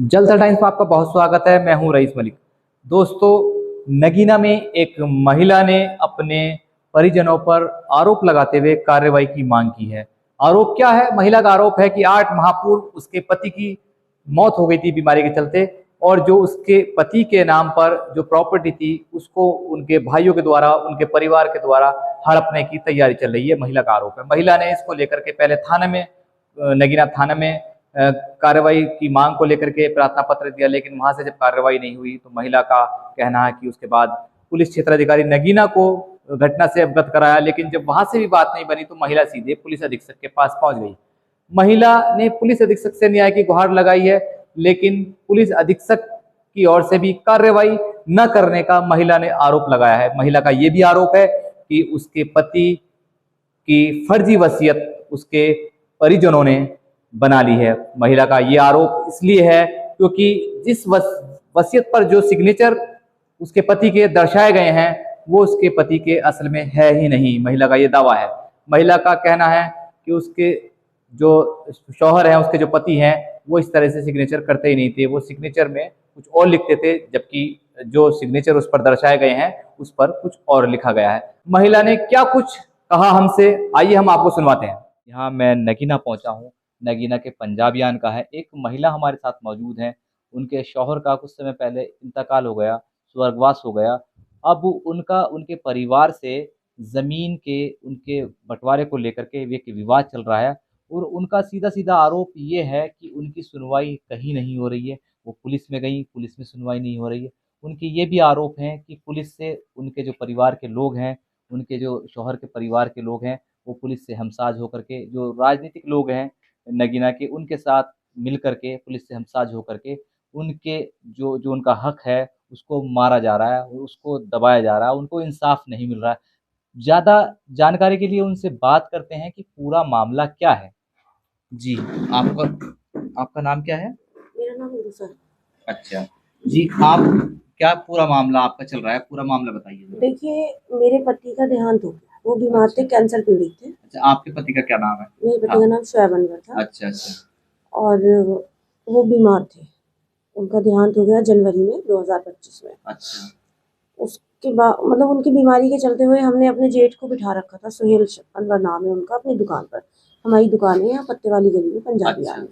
जलसा टाइम्स में आपका बहुत स्वागत है। मैं हूं रईस मलिक। दोस्तों, नगीना में एक महिला ने अपने परिजनों पर आरोप लगाते हुए कार्रवाई की मांग की है। आरोप क्या है? महिला का आरोप है कि 8 माह पूर्व उसके पति की मौत हो गई थी बीमारी के चलते, और जो उसके पति के नाम पर जो प्रॉपर्टी थी उसको उनके भाइयों के द्वारा, उनके परिवार के द्वारा हड़पने की तैयारी चल रही है। महिला का आरोप है। महिला ने इसको लेकर के पहले थाने में, नगीना थाना में कार्रवाई की मांग को लेकर के प्रार्थना पत्र दिया, लेकिन वहां से जब कार्रवाई नहीं हुई तो महिला का कहना है कि उसके बाद पुलिस क्षेत्राधिकारी नगीना को घटना से अवगत कराया, लेकिन जब वहां से भी बात नहीं बनी तो महिला सीधे पुलिस अधीक्षक के पास पहुंच गई। महिला ने पुलिस अधीक्षक से न्याय की गुहार लगाई है, लेकिन पुलिस अधीक्षक की ओर से भी कार्रवाई न करने का महिला ने आरोप लगाया है। महिला का यह भी आरोप है कि उसके पति की फर्जी वसीयत उसके परिजनों ने बना ली है। महिला का ये आरोप इसलिए है क्योंकि जिस वसीयत पर जो सिग्नेचर उसके पति के दर्शाए गए हैं वो उसके पति के असल में है ही नहीं। महिला का ये दावा है। महिला का कहना है कि उसके जो शौहर हैं, उसके जो पति हैं, वो इस तरह से सिग्नेचर करते ही नहीं थे। वो सिग्नेचर में कुछ और लिखते थे, जबकि जो सिग्नेचर उस पर दर्शाए गए हैं उस पर कुछ और लिखा गया है। महिला ने क्या कुछ कहा हमसे, आइए हम आपको सुनवाते हैं। यहाँ मैं नगीना पहुंचा हूँ। नगीना के पंजाबियान का है। एक महिला हमारे साथ मौजूद है। उनके शौहर का कुछ समय पहले इंतकाल हो गया, स्वर्गवास हो गया। अब उनका उनके परिवार से ज़मीन के उनके बंटवारे को लेकर के एक विवाद चल रहा है, और उनका सीधा सीधा आरोप ये है कि उनकी सुनवाई कहीं नहीं हो रही है। वो पुलिस में गई, पुलिस में सुनवाई नहीं हो रही है। उनके ये भी आरोप हैं कि पुलिस से उनके जो परिवार के लोग हैं, उनके जो शौहर के परिवार के लोग हैं, वो पुलिस से हमसाज होकर के, जो राजनीतिक लोग हैं नगीना के, उनके साथ मिल करके, पुलिस से हमसाज होकर के उनके जो जो उनका हक है उसको मारा जा रहा है, उसको दबाया जा रहा है। उनको इंसाफ नहीं मिल रहा है। ज़्यादा जानकारी के लिए उनसे बात करते हैं कि पूरा मामला क्या है। जी, आपका आपका नाम क्या है? मेरा नाम गुरु सर। अच्छा जी, आप क्या पूरा मामला आपका चल रहा है? पूरा मामला बताइए। देखिए, मेरे पति का देहांत हो गया। वो बीमार थे, कैंसर पीड़ित थे। अच्छा, आपके पति का क्या नाम है? मेरे पति का नाम शोएब अनवर था। अच्छा अच्छा। और वो बीमार थे। उनका देहांत हो गया जनवरी में 2025 में। अच्छा। उसके बाद मतलब उनकी बीमारी के चलते हुए हमने अपने जेठ को बिठा रखा था। सुहेल अनवर नाम है उनका, अपनी दुकान पर। हमारी दुकान है यहाँ पत्ते वाली गली में, पंजाबी अच्छा। में।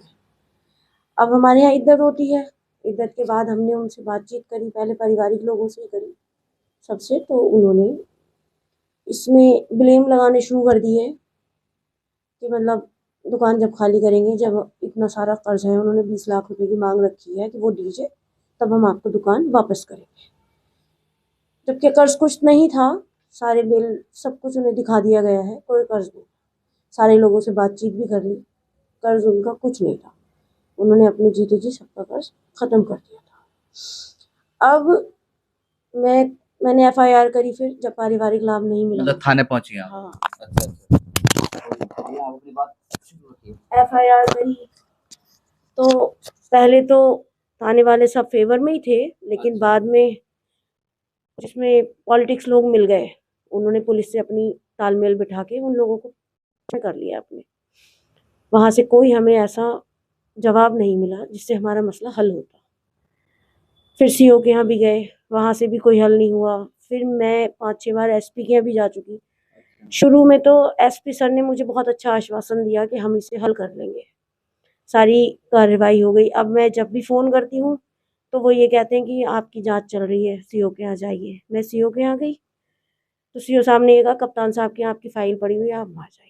अब हमारे यहाँ इद्दत होती है। इद्दत के बाद हमने उनसे बातचीत करी, पहले पारिवारिक लोगों से ही करी सबसे। तो उन्होंने इसमें ब्लेम लगाने शुरू कर दिए कि मतलब दुकान जब खाली करेंगे, जब इतना सारा कर्ज है, उन्होंने 20 लाख रुपए की मांग रखी है कि वो दीजिए तब हम आपको दुकान वापस करेंगे। जबकि कर्ज कुछ नहीं था। सारे बिल सब कुछ उन्हें दिखा दिया गया है, कोई कर्ज नहीं। सारे लोगों से बातचीत भी कर ली, कर्ज उनका कुछ नहीं था। उन्होंने अपने जीते जी सबका कर्ज खत्म कर दिया था। अब मैंने FIR करी, फिर जब पारिवारिक लाभ नहीं मिला, मतलब थाने पहुंची आप? हाँ, अच्छा अच्छा। आप अपनी बात शुरू रखिए। FIR करी। तो पहले तो थाने वाले सब फेवर में ही थे, लेकिन अच्छा। बाद में जिसमें पॉलिटिक्स लोग मिल गए, उन्होंने पुलिस से अपनी तालमेल बिठा के उन लोगों को कर लिया अपने। वहाँ से कोई हमें ऐसा जवाब नहीं मिला जिससे हमारा मसला हल होता। फिर CO के यहाँ भी गए, वहाँ से भी कोई हल नहीं हुआ। फिर मैं 5-6 बार SP के यहाँ भी जा चुकी। शुरू में तो SP सर ने मुझे बहुत अच्छा आश्वासन दिया कि हम इसे हल कर लेंगे, सारी कार्रवाई हो गई। अब मैं जब भी फ़ोन करती हूँ तो वो ये कहते हैं कि आपकी जांच चल रही है, CO के यहाँ जाइए। मैं CO के यहाँ गई तो CO साहब ने ये कहा, कप्तान साहब के यहाँ आपकी फ़ाइल पड़ी हुई है, आप वहाँ जाइए।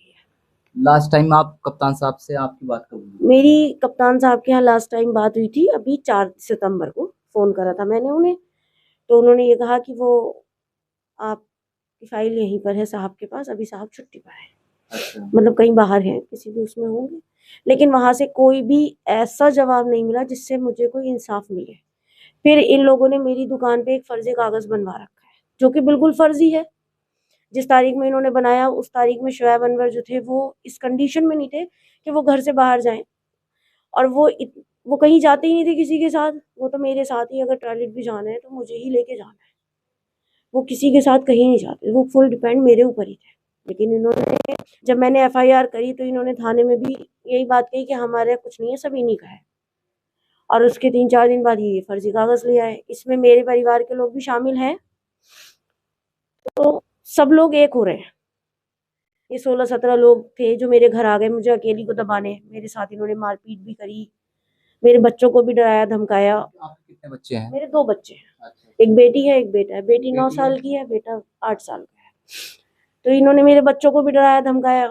लास्ट टाइम आप कप्तान साहब से आपकी बात कब हुई? मेरी कप्तान साहब के यहाँ लास्ट टाइम बात हुई थी, अभी 4 सितंबर को फ़ोन करा था मैंने उन्हें। तो उन्होंने ये कहा कि वो आपकी फ़ाइल यहीं पर है साहब के पास, अभी साहब छुट्टी पर है। अच्छा। मतलब कहीं बाहर हैं, किसी भी उसमें होंगे। लेकिन वहाँ से कोई भी ऐसा जवाब नहीं मिला जिससे मुझे कोई इंसाफ मिले। फिर इन लोगों ने मेरी दुकान पे एक फर्जी कागज़ बनवा रखा है, जो कि बिल्कुल फर्जी है। जिस तारीख में इन्होंने बनाया, उस तारीख में शोएब अनवर जो थे वो इस कंडीशन में नहीं थे कि वो घर से बाहर जाएँ। और वो कहीं जाते ही नहीं थे किसी के साथ। वो तो मेरे साथ ही, अगर टॉयलेट भी जाना है तो मुझे ही लेके जाना है। वो किसी के साथ कहीं नहीं जाते, वो फुल डिपेंड मेरे ऊपर ही थे। लेकिन इन्होंने, जब मैंने FIR करी तो इन्होंने थाने में भी यही बात कही कि हमारे कुछ नहीं है, सब इन्हीं का है। और उसके 3-4 दिन बाद ये फर्जी कागज ले आए। इसमें मेरे परिवार के लोग भी शामिल हैं, तो सब लोग एक हो रहे हैं। ये 16-17 लोग थे जो मेरे घर आ गए मुझे अकेली को दबाने। मेरे साथ इन्होंने मारपीट भी करी, मेरे बच्चों को भी डराया धमकाया। आपके कितने बच्चे हैं? मेरे 2 बच्चे हैं, अच्छा। एक बेटी है एक बेटा है। बेटी 9 साल की है, बेटा 8 साल का है। तो इन्होंने मेरे बच्चों को भी डराया धमकाया।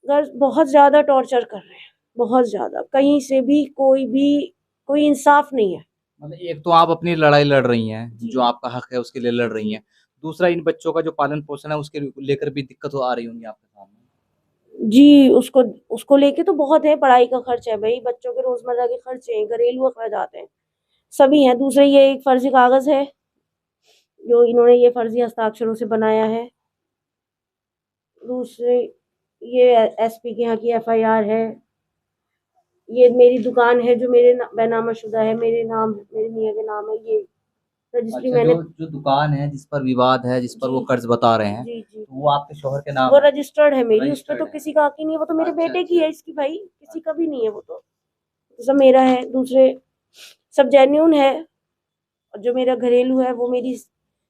बहुत ज्यादा टॉर्चर कर रहे हैं, बहुत ज्यादा। कहीं से भी कोई इंसाफ नहीं है। मतलब एक तो आप अपनी लड़ाई लड़ रही हैं, जी। जो आपका हक है उसके लिए लड़ रही हैं, दूसरा इन बच्चों का जो पालन पोषण है उसके लेकर भी दिक्कत तो आ रही होंगी आपके सामने। जी, उसको लेके तो बहुत है। पढ़ाई का खर्च है भाई, बच्चों के रोजमर्रा के खर्चे हैं, घरेलू अखराजात हैं, सभी हैं। दूसरे ये एक फर्जी कागज है जो इन्होंने ये फर्जी हस्ताक्षरों से बनाया है। दूसरे ये एसपी के यहाँ की एफआईआर है। ये मेरी दुकान है जो मेरे बेनामाशुदा है, मेरे मियाँ के नाम है। ये रजिस्ट्री अच्छा, मैंने जो दुकान है जिस पर विवाद है, जिस पर वो जी कर्ज बता रहे हैं, जी जी तो वो आपके शौहर के नाम वो है? रजिस्टर्ड है मेरी, उस पे रजिस्टर्ड तो है। किसी का हक ही नहीं है। वो तो मेरे अच्छा बेटे की अच्छा। है, इसकी भाई किसी का भी नहीं है। वो तो सब मेरा है। दूसरे सब जेन्युइन है, और जो मेरा घरेलू है वो मेरी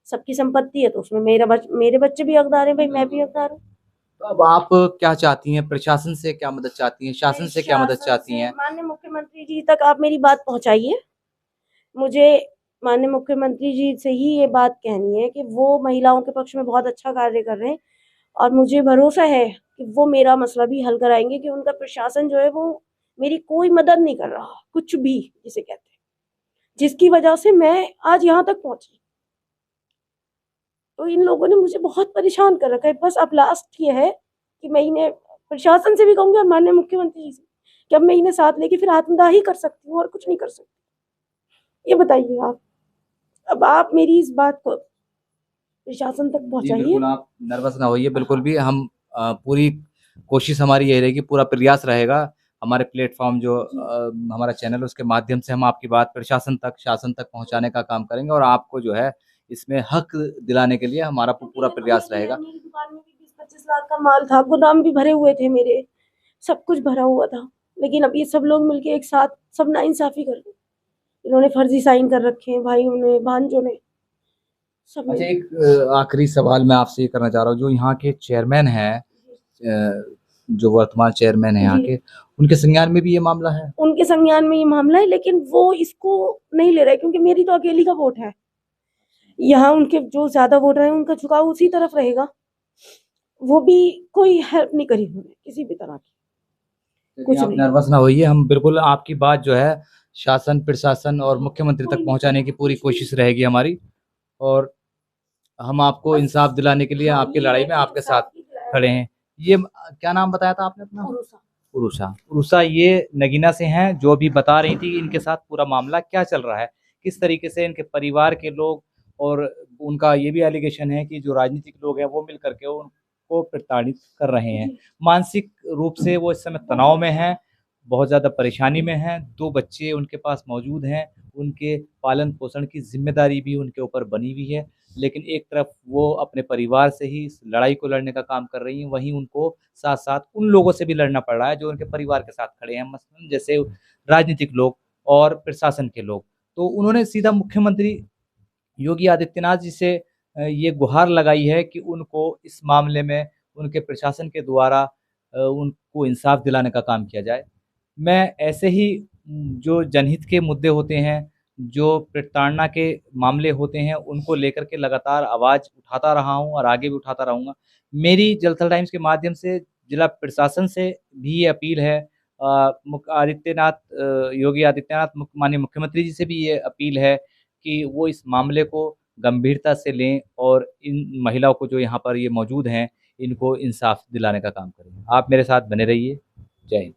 सबकी संपत्ति है। तो उसमें मेरे बच्चे भी हकदार हैं भाई, मैं भी हकदार हूँ। तो अब आप क्या चाहती हैं? प्रशासन से क्या मदद चाहती हैं? शासन से क्या मदद चाहती हैं? माननीय मुख्यमंत्री जी तक आप मेरी बात पहुंचाइए। मुझे माननीय मुख्यमंत्री जी से ही ये बात कहनी है कि वो महिलाओं के पक्ष में बहुत अच्छा कार्य कर रहे हैं, और मुझे भरोसा है कि वो मेरा मसला भी हल कराएंगे। कि उनका प्रशासन जो है वो मेरी कोई मदद नहीं कर रहा, कुछ भी जिसे कहते हैं, जिसकी वजह से मैं आज यहाँ तक पहुंची। तो इन लोगों ने मुझे बहुत परेशान कर रखा है। बस अब लास्ट ये है कि मैं इन्हें प्रशासन से भी कहूंगी और माननीय मुख्यमंत्री जी से कि अब मैं इन्हें साथ लेके फिर आत्मदाह ही कर सकती हूँ और कुछ नहीं कर सकती। ये बताइए आप, अब आप मेरी इस बात को प्रशासन तक जी पहुंचाइए। बिल्कुल, आप नर्वस ना होइए, बिल्कुल भी। हम पूरी कोशिश हमारी यही रहेगी, पूरा प्रयास रहेगा। हमारे प्लेटफॉर्म जो हमारा चैनल है उसके माध्यम से हम आपकी बात प्रशासन तक, शासन तक पहुंचाने का काम करेंगे, और आपको जो है इसमें हक दिलाने के लिए हमारा पूरा प्रयास रहेगा। मेरी दुकान में भी 20-25 लाख का माल था, गोदाम भी भरे हुए थे मेरे, सब कुछ भरा हुआ था। लेकिन अब ये सब लोग मिलके एक साथ सब नाइंसाफी कर रहे हैं। इन्होंने फर्जी साइन कर रखे हैं भाइयों ने, भांजों ने, सब अच्छा, मिल। एक आखिरी सवाल मैं आपसे ये करना चाह रहा हूँ, जो यहाँ के चेयरमैन हैं, जो वर्तमान चेयरमैन है यहाँ जी, के, उनके संज्ञान में भी ये मामला है? उनके संज्ञान में ये मामला है, लेकिन वो इसको नहीं ले रहे क्योंकि मेरी तो अकेली का वोट है। यहाँ उनके जो ज्यादा वोटर हैं उनका झुकाव उसी तरफ रहेगा। वो भी कोई हेल्प नहीं करी उन्होंने किसी भी तरह की, चलिए, कुछ आप नहीं। नर्वस ना होइए, हम बिल्कुल आपकी बात जो है शासन, प्रशासन और मुख्यमंत्री तक पहुंचाने की पूरी कोशिश रहेगी हमारी, और हम आपको इंसाफ दिलाने के लिए आपकी लड़ाई में आपके साथ खड़े हैं। ये क्या नाम बताया था आपने अपना? उरुषा। उरुषा ये नगीना से हैं, जो अभी बता रही थी कि इनके साथ पूरा मामला क्या चल रहा है, किस तरीके से इनके परिवार के लोग, और उनका ये भी एलिगेशन है कि जो राजनीतिक लोग हैं वो मिल करके उनको प्रताड़ित कर रहे हैं। मानसिक रूप से वो इस समय तनाव में हैं, बहुत ज़्यादा परेशानी में हैं। 2 बच्चे उनके पास मौजूद हैं, उनके पालन पोषण की जिम्मेदारी भी उनके ऊपर बनी हुई है, लेकिन एक तरफ वो अपने परिवार से ही इस लड़ाई को लड़ने का काम कर रही हैं, वहीं उनको साथ साथ उन लोगों से भी लड़ना पड़ रहा है जो उनके परिवार के साथ खड़े हैं, मसलन जैसे राजनीतिक लोग और प्रशासन के लोग। तो उन्होंने सीधा मुख्यमंत्री योगी आदित्यनाथ जी से ये गुहार लगाई है कि उनको इस मामले में उनके प्रशासन के द्वारा उनको इंसाफ दिलाने का काम किया जाए। मैं ऐसे ही जो जनहित के मुद्दे होते हैं, जो प्रताड़ना के मामले होते हैं, उनको लेकर के लगातार आवाज़ उठाता रहा हूँ और आगे भी उठाता रहूँगा। मेरी जलथल टाइम्स के माध्यम से जिला प्रशासन से भी ये अपील है, योगी आदित्यनाथ माननीय मुख्यमंत्री जी से भी ये अपील है कि वो इस मामले को गंभीरता से लें और इन महिलाओं को जो यहाँ पर ये मौजूद हैं, इनको इंसाफ दिलाने का काम करें। आप मेरे साथ बने रहिए। जय हिंद।